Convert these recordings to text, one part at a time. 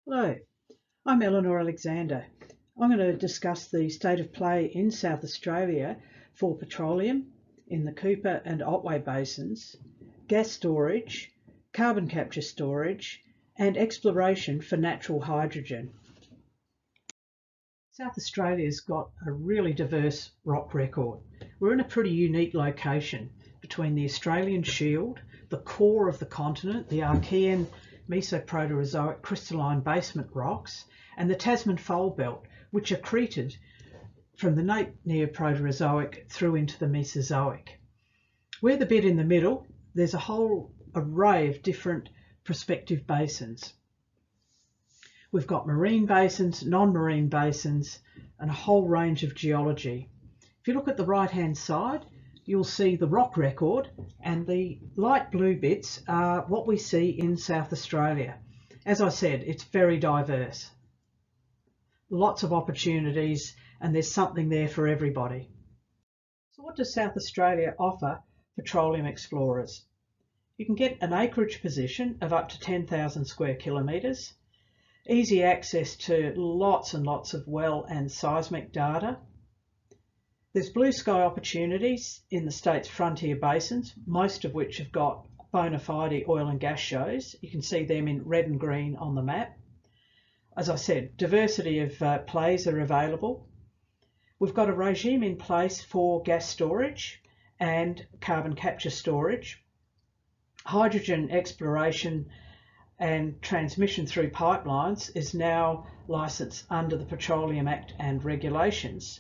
Hello, I'm Elinor Alexander. I'm going to discuss the state of play in South Australia for petroleum in the Cooper and Otway basins, gas storage, carbon capture storage, and exploration for natural hydrogen. South Australia's got a really diverse rock record. We're in a pretty unique location between the Australian Shield, the core of the continent, the Archean Mesoproterozoic crystalline basement rocks, and the Tasman Fold Belt, which accreted from the late Neoproterozoic through into the Mesozoic. We're the bit in the middle. There's a whole array of different prospective basins. We've got marine basins, non-marine basins, and a whole range of geology. If you look at the right-hand side, you'll see the rock record, and the light blue bits are what we see in South Australia. As I said, it's very diverse. Lots of opportunities, and there's something there for everybody. So what does South Australia offer petroleum explorers? You can get an acreage position of up to 10,000 square kilometres, easy access to lots and lots of well and seismic data. There's blue sky opportunities in the state's frontier basins, most of which have got bona fide oil and gas shows. You can see them in red and green on the map. As I said, diversity of plays are available. We've got a regime in place for gas storage and carbon capture storage. Hydrogen exploration and transmission through pipelines is now licensed under the Petroleum Act and regulations.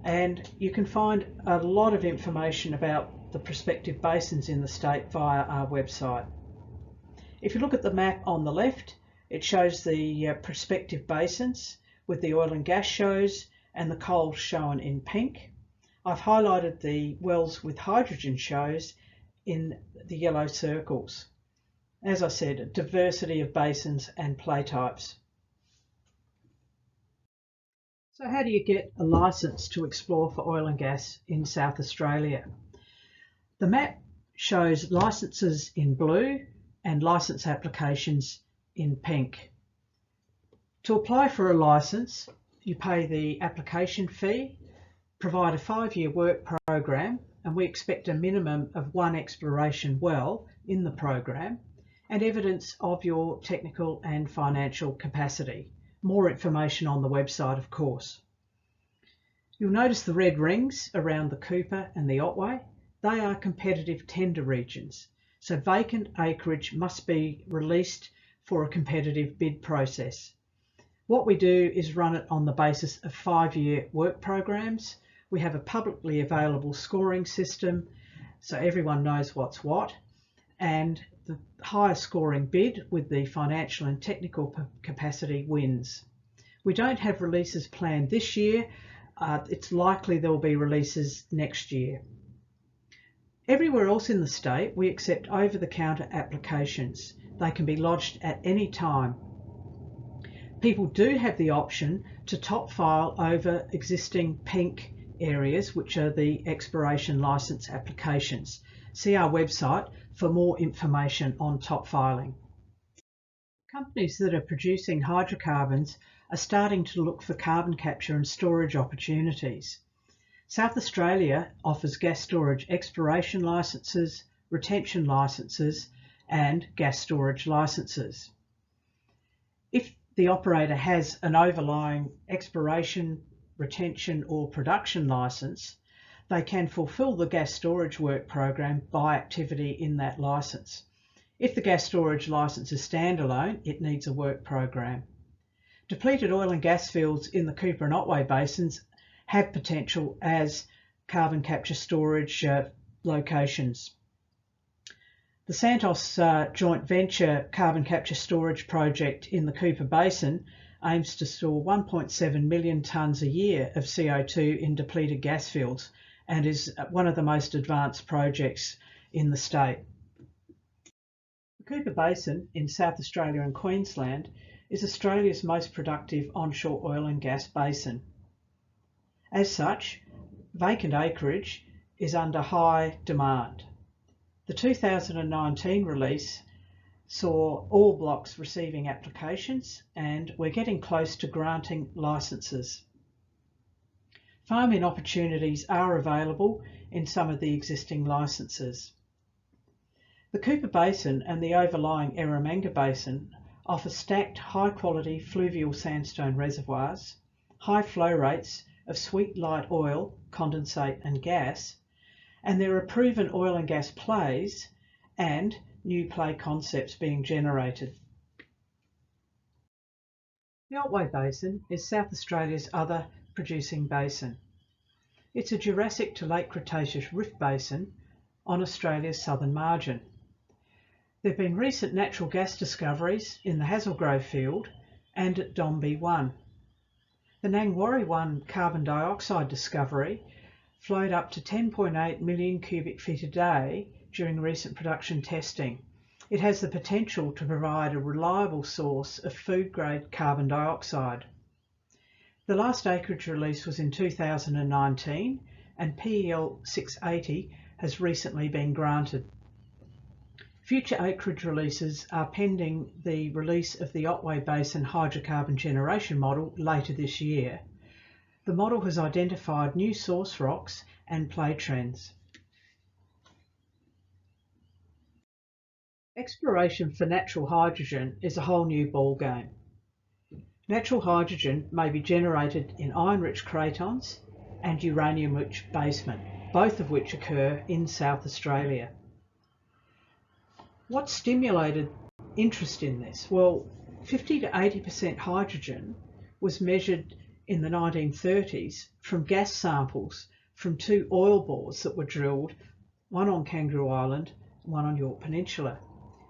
And you can find a lot of information about the prospective basins in the state via our website. If you look at the map on the left, it shows the prospective basins with the oil and gas shows and the coal shown in pink. I've highlighted the wells with hydrogen shows in the yellow circles. As I said, a diversity of basins and play types. So how do you get a licence to explore for oil and gas in South Australia? The map shows licences in blue and licence applications in pink. To apply for a licence, you pay the application fee, provide a 5-year work program, and we expect a minimum of 1 exploration well in the program, and evidence of your technical and financial capacity. More information on the website, of course. You'll notice the red rings around the Cooper and the Otway. They are competitive tender regions, so vacant acreage must be released for a competitive bid process. What we do is run it on the basis of 5-year work programs. We have a publicly available scoring system, so everyone knows what's what, and the highest scoring bid with the financial and technical capacity wins. We don't have releases planned this year. It's likely there will be releases next year. Everywhere else in the state, we accept over-the-counter applications. They can be lodged at any time. People do have the option to top file over existing pink areas, which are the exploration licence applications. See our website for more information on top filing. Companies that are producing hydrocarbons are starting to look for carbon capture and storage opportunities. South Australia offers gas storage exploration licences, retention licences, and gas storage licences. If the operator has an overlying exploration, retention or production licence, they can fulfil the gas storage work program by activity in that licence. If the gas storage licence is standalone, it needs a work program. Depleted oil and gas fields in the Cooper and Otway basins have potential as carbon capture storage locations. The Santos joint venture carbon capture storage project in the Cooper Basin aims to store 1.7 million tonnes a year of CO2 in depleted gas fields, and is one of the most advanced projects in the state. The Cooper Basin in South Australia and Queensland is Australia's most productive onshore oil and gas basin. As such, vacant acreage is under high demand. The 2019 release saw all blocks receiving applications, and we're getting close to granting licences. Farm-in opportunities are available in some of the existing licences. The Cooper Basin and the overlying Eromanga Basin offer stacked high-quality fluvial sandstone reservoirs, high flow rates of sweet light oil, condensate and gas, and there are proven oil and gas plays and new play concepts being generated. The Otway Basin is South Australia's other producing basin. It's a Jurassic to late Cretaceous rift basin on Australia's southern margin. There have been recent natural gas discoveries in the Hazelgrove field and at Dombey 1. The Nangwarry 1 carbon dioxide discovery flowed up to 10.8 million cubic feet a day during recent production testing. It has the potential to provide a reliable source of food-grade carbon dioxide. The last acreage release was in 2019 and PEL 680 has recently been granted. Future acreage releases are pending the release of the Otway Basin hydrocarbon generation model later this year. The model has identified new source rocks and play trends. Exploration for natural hydrogen is a whole new ballgame. Natural hydrogen may be generated in iron-rich cratons and uranium-rich basement, both of which occur in South Australia. What stimulated interest in this? Well, 50 to 80% hydrogen was measured in the 1930s from gas samples from 2 oil bores that were drilled, one on Kangaroo Island, one on York Peninsula.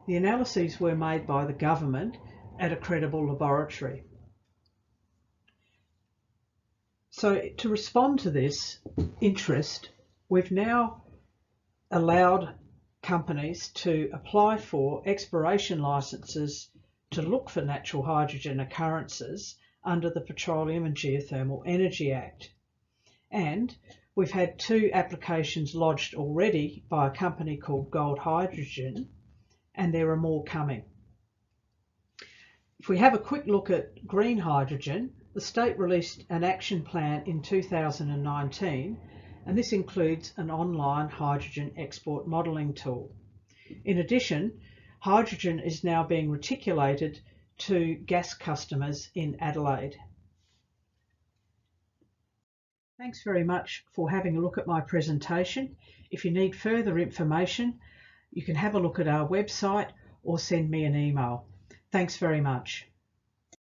The analyses were made by the government at a credible laboratory. So to respond to this interest, we've now allowed companies to apply for exploration licences to look for natural hydrogen occurrences under the Petroleum and Geothermal Energy Act. And we've had 2 applications lodged already by a company called Gold Hydrogen, and there are more coming. If we have a quick look at green hydrogen, the state released an action plan in 2019, and this includes an online hydrogen export modelling tool. In addition, hydrogen is now being reticulated to gas customers in Adelaide. Thanks very much for having a look at my presentation. If you need further information, you can have a look at our website or send me an email. Thanks very much.